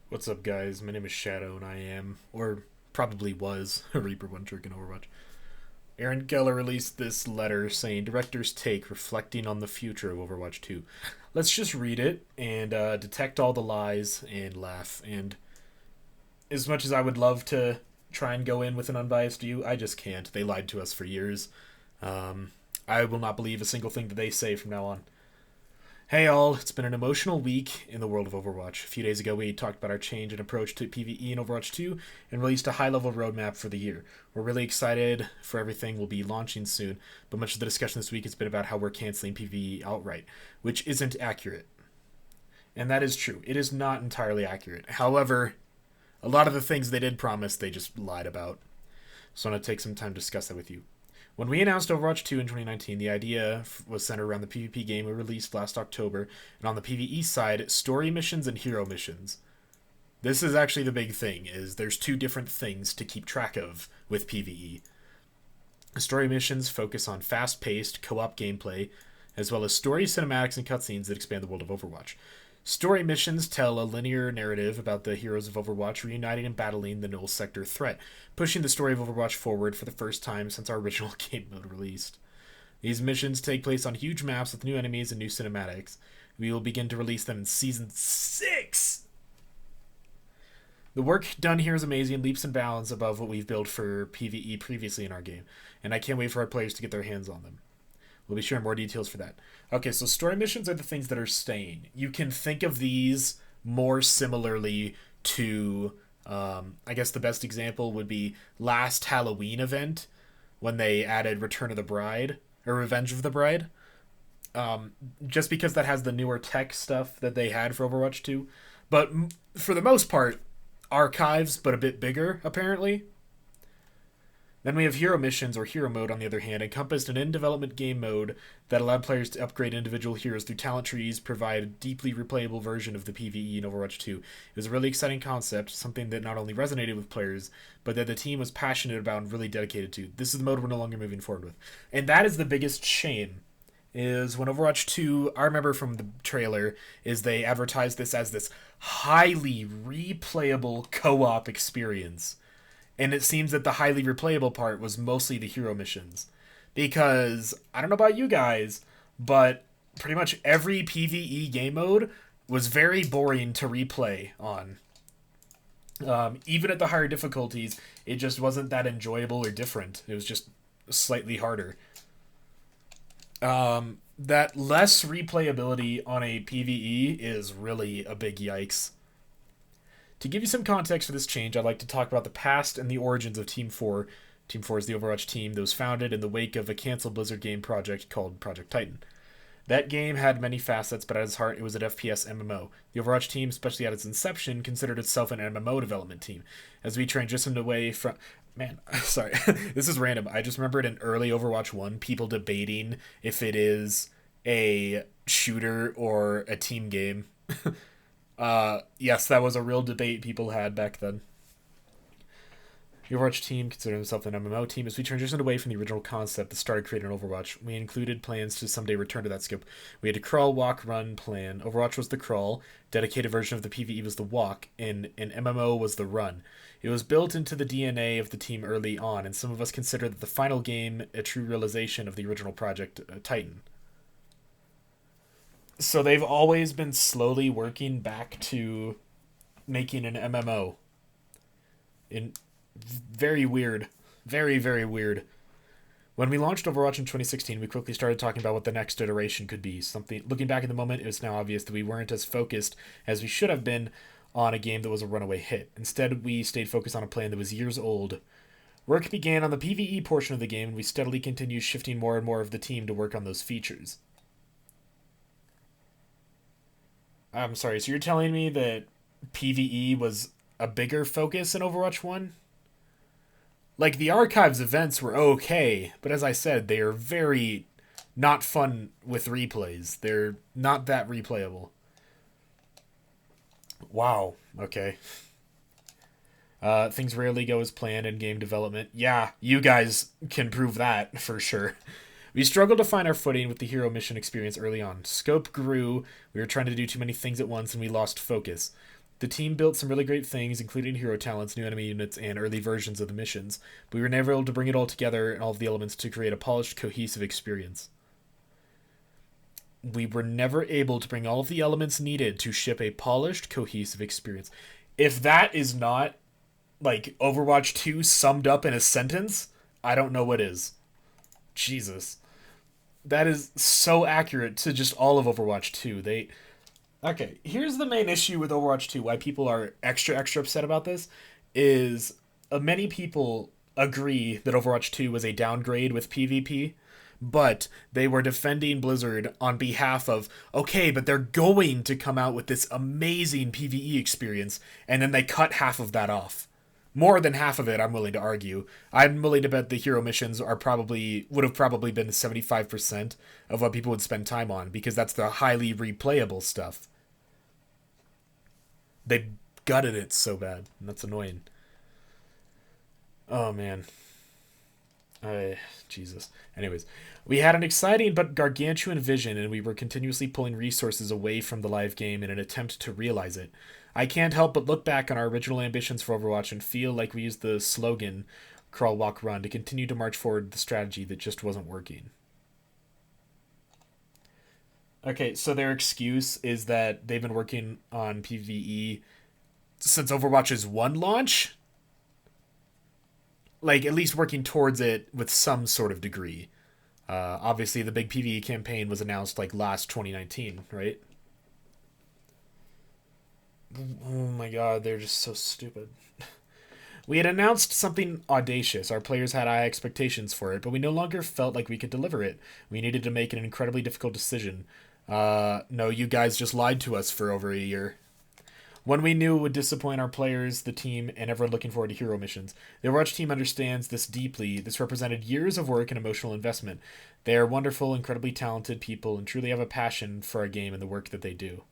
What's up, guys? My name is Shadow, and I am, or probably was, a Reaper One Trick in Overwatch. Aaron Geller released this letter saying, Director's take reflecting on the future of Overwatch 2. Let's just read it and detect all the lies and laugh. And as much as I would love to try and go in with an unbiased view, I just can't. They lied to us for years. I will not believe a single thing that they say from now on. Hey all, it's been an emotional week in the world of Overwatch. A few days ago we talked about our change in approach to PvE in Overwatch 2 and released a high-level roadmap for the year. We're really excited for everything we'll be launching soon, but much of the discussion this week has been about how we're canceling PvE outright, which isn't accurate. And that is true. It is not entirely accurate. However, a lot of the things they did promise, they just lied about. So I'm going to take some time to discuss that with you. When we announced Overwatch 2 in 2019, the idea was centered around the PvP game we released last October, and on the PvE side, story missions and hero missions. This is actually the big thing, is there's two different things to keep track of with PvE. Story missions focus on fast-paced, co-op gameplay, as well as story cinematics and cutscenes that expand the world of Overwatch. Story missions tell a linear narrative about the heroes of Overwatch reuniting and battling the Null Sector threat, pushing the story of Overwatch forward for the first time since our original game mode released. These missions take place on huge maps with new enemies and new cinematics. We will begin to release them in Season 6! The work done here is amazing, leaps and bounds above what we've built for PvE previously in our game, and I can't wait for our players to get their hands on them. We'll be sharing more details for that. Okay, so story missions are the things that are staying. You can think of these more similarly to, I guess the best example would be last Halloween event when they added Return of the Bride, or Revenge of the Bride. Just because that has the newer tech stuff that they had for Overwatch 2. But for the most part, archives, but a bit bigger, apparently. Then we have hero missions, or hero mode, on the other hand, encompassed an in-development game mode that allowed players to upgrade individual heroes through talent trees, provide a deeply replayable version of the PvE in Overwatch 2. It was a really exciting concept, something that not only resonated with players, but that the team was passionate about and really dedicated to. This is the mode we're no longer moving forward with. And that is the biggest shame, is when Overwatch 2, I remember from the trailer, is they advertised this as this highly replayable co-op experience. And it seems that the highly replayable part was mostly the hero missions. Because, I don't know about you guys, but pretty much every PvE game mode was very boring to replay on. Even at the higher difficulties, it just wasn't that enjoyable or different. It was just slightly harder. That less replayability on a PvE is really a big yikes. To give you some context for this change, I'd like to talk about the past and the origins of Team 4. Team 4 is the Overwatch team that was founded in the wake of a canceled Blizzard game project called Project Titan. That game had many facets, but at its heart, it was an FPS MMO. The Overwatch team, especially at its inception, considered itself an MMO development team. As we transitioned away from... Man, sorry, this is random. I just remembered in early Overwatch 1, people debating if it is a shooter or a team game. Yes, that was a real debate people had back then. The Overwatch team considered himself an MMO team. As we transitioned away from the original concept that started creating Overwatch, we included plans to someday return to that scope. We had a crawl, walk, run plan. Overwatch was the crawl, dedicated version of the PvE was the walk, and an MMO was the run. It was built into the DNA of the team early on, and some of us consider that the final game a true realization of the original project, Titan. So they've always been slowly working back to making an MMO. In very weird, very very weird. When we launched Overwatch in 2016, we quickly started talking about what the next iteration could be. Something looking back in the moment, it was now obvious that we weren't as focused as we should have been on a game that was a runaway hit. Instead, we stayed focused on a plan that was years old. Work began on the PvE portion of the game, and we steadily continued shifting more and more of the team to work on those features. I'm sorry, so you're telling me that PvE was a bigger focus in Overwatch 1? Like, the Archives events were okay, but as I said, they are very not fun with replays. They're not that replayable. Wow, okay. Things rarely go as planned in game development. Yeah, you guys can prove that, for sure. We struggled to find our footing with the hero mission experience early on. Scope grew, we were trying to do too many things at once, and we lost focus. The team built some really great things, including hero talents, new enemy units, and early versions of the missions. But we were never able to bring it all together and all of the elements to create a polished, cohesive experience. We were never able to bring all of the elements needed to ship a polished, cohesive experience. If that is not, like, Overwatch 2 summed up in a sentence, I don't know what is. Jesus. That is so accurate to just all of Overwatch 2. Okay, here's the main issue with Overwatch 2, why people are extra upset about this, is many people agree that Overwatch 2 was a downgrade with PvP, but they were defending Blizzard on behalf of, okay, but they're going to come out with this amazing PvE experience, and then they cut half of that off. More than half of it, I'm willing to argue. I'm willing to bet the hero missions would have probably been 75% of what people would spend time on, because that's the highly replayable stuff. They gutted it so bad, and that's annoying. Oh, man. Jesus. Anyways, we had an exciting but gargantuan vision, and we were continuously pulling resources away from the live game in an attempt to realize it. I can't help but look back on our original ambitions for Overwatch and feel like we used the slogan, crawl, walk, run, to continue to march forward the strategy that just wasn't working. Okay, so their excuse is that they've been working on PvE since Overwatch's 1 launch? Like, at least working towards it with some sort of degree. Obviously, the big PvE campaign was announced, like, last 2019, right? Oh my god, they're just so stupid. We had announced something audacious. Our players had high expectations for it, but we no longer felt like we could deliver it. We needed to make an incredibly difficult decision. No, you guys just lied to us for over a year. One we knew would disappoint our players, the team, and everyone looking forward to hero missions. The Overwatch team understands this deeply. This represented years of work and emotional investment. They are wonderful, incredibly talented people and truly have a passion for our game and the work that they do.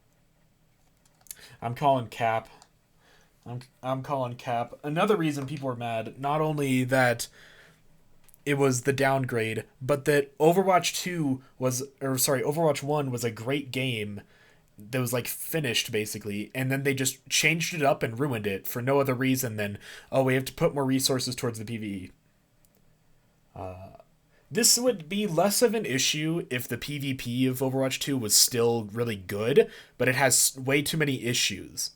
I'm calling cap. I'm calling cap. Another reason people were mad, not only that it was the downgrade, but that Overwatch 1 was a great game that was, like, finished, basically, and then they just changed it up and ruined it for no other reason than, oh, we have to put more resources towards the PvE. This would be less of an issue if the PvP of Overwatch 2 was still really good, but it has way too many issues.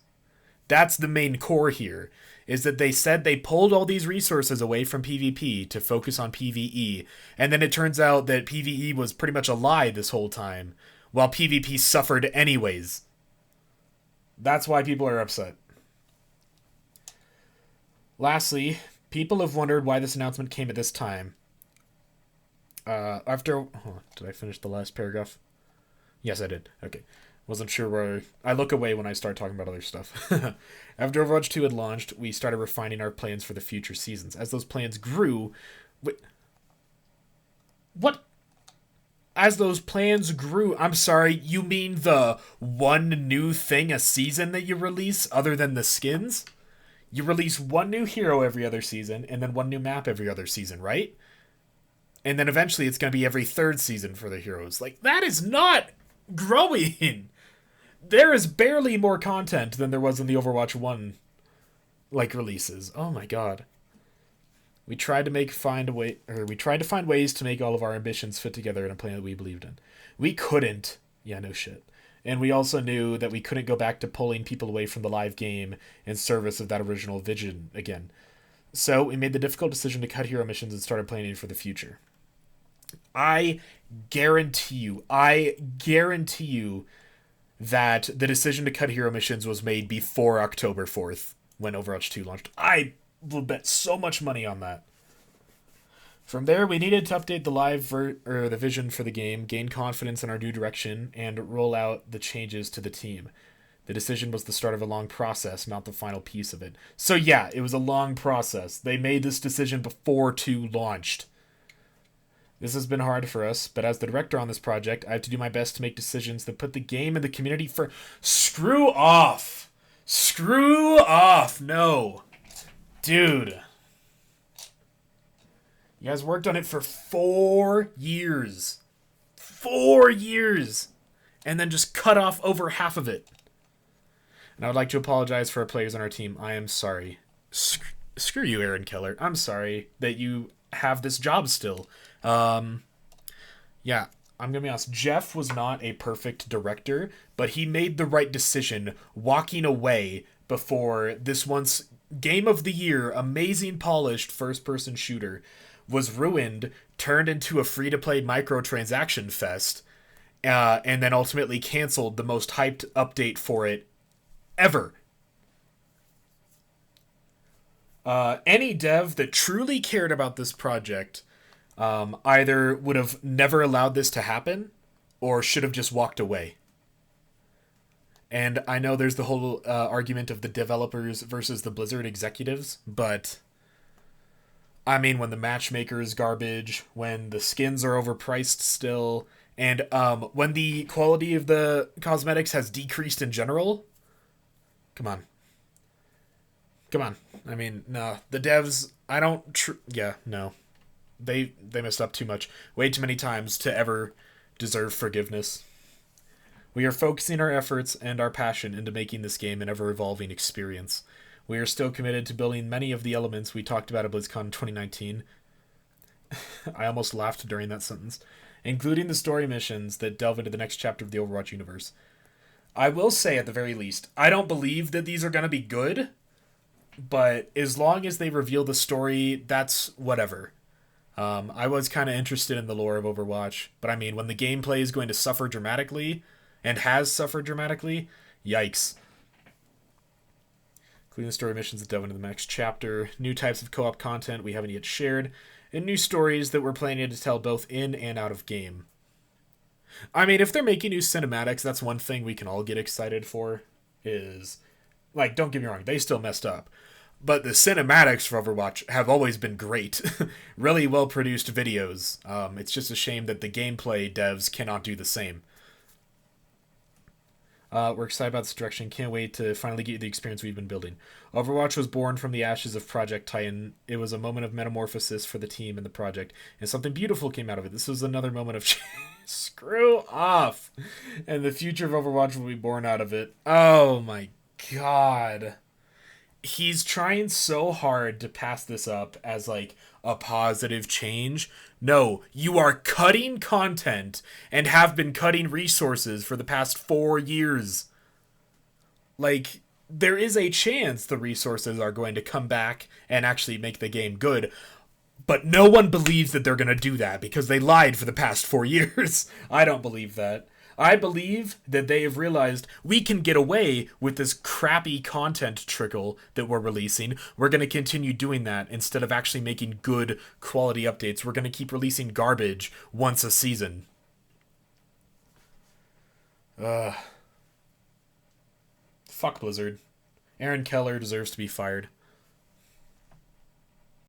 That's the main core here, is that they said they pulled all these resources away from PvP to focus on PvE, and then it turns out that PvE was pretty much a lie this whole time, while PvP suffered anyways. That's why people are upset. Lastly, people have wondered why this announcement came at this time. Did I finish the last paragraph? Yes, I did. Okay. Wasn't sure where... I look away when I start talking about other stuff. After Overwatch 2 had launched, we started refining our plans for the future seasons. As those plans grew... What? As those plans grew... I'm sorry, you mean the one new thing a season that you release other than the skins? You release one new hero every other season, and then one new map every other season, right? And then eventually it's going to be every third season for the heroes. Like, that is not growing. There is barely more content than there was in the Overwatch 1, like, releases. Oh my god. We tried to find ways to make all of our ambitions fit together in a plan that we believed in. We couldn't. Yeah, no shit. And we also knew that we couldn't go back to pulling people away from the live game in service of that original vision again. So we made the difficult decision to cut hero missions and started planning for the future. I guarantee you that the decision to cut hero missions was made before October 4th when Overwatch 2 launched. I will bet so much money on that. From there, we needed to update the vision for the game, gain confidence in our new direction, and roll out the changes to the team. The decision was the start of a long process, not the final piece of it. So yeah, it was a long process. They made this decision before 2 launched. This has been hard for us, but as the director on this project, I have to do my best to make decisions that put the game and the community first. Screw off! Screw off! No. Dude. You guys worked on it for 4 years. 4 years! And then just cut off over half of it. And I would like to apologize for our players on our team. I am sorry. Screw you, Aaron Keller. I'm sorry that you have this job still. Yeah, I'm going to be honest. Jeff was not a perfect director, but he made the right decision walking away before this once game of the year, amazing polished first person shooter was ruined, turned into a free to play microtransaction fest, and then ultimately canceled the most hyped update for it ever. Any dev that truly cared about this project either would have never allowed this to happen or should have just walked away. And I know there's the whole argument of the developers versus the Blizzard executives, but I mean, when the matchmaker is garbage, when the skins are overpriced still, and when the quality of the cosmetics has decreased in general, come on. Come on. I mean, no. The devs, I don't... yeah, no. They messed up too much. Way too many times to ever deserve forgiveness. We are focusing our efforts and our passion into making this game an ever-evolving experience. We are still committed to building many of the elements we talked about at BlizzCon 2019. I almost laughed during that sentence. Including the story missions that delve into the next chapter of the Overwatch universe. I will say, at the very least, I don't believe that these are going to be good, but as long as they reveal the story, that's whatever. I was kind of interested in the lore of Overwatch, but I mean, when the gameplay is going to suffer dramatically, and has suffered dramatically, yikes. Including the story missions that delve into the next chapter, new types of co-op content we haven't yet shared, and new stories that we're planning to tell both in and out of game. I mean, if they're making new cinematics, that's one thing we can all get excited for, is... Like, don't get me wrong, they still messed up. But the cinematics for Overwatch have always been great. Really well-produced videos. It's just a shame that the gameplay devs cannot do the same. We're excited about this direction. Can't wait to finally get you the experience we've been building. Overwatch was born from the ashes of Project Titan. It was a moment of metamorphosis for the team and the project, and something beautiful came out of it. This was another moment of screw off. And the future of Overwatch will be born out of it. Oh my god. He's trying so hard to pass this up as like a positive change. No, you are cutting content and have been cutting resources for the past 4 years. Like, there is a chance the resources are going to come back and actually make the game good. But no one believes that they're going to do that because they lied for the past 4 years. I don't believe that. I believe that they have realized we can get away with this crappy content trickle that we're releasing. We're going to continue doing that instead of actually making good quality updates. We're going to keep releasing garbage once a season. Fuck Blizzard. Aaron Keller deserves to be fired.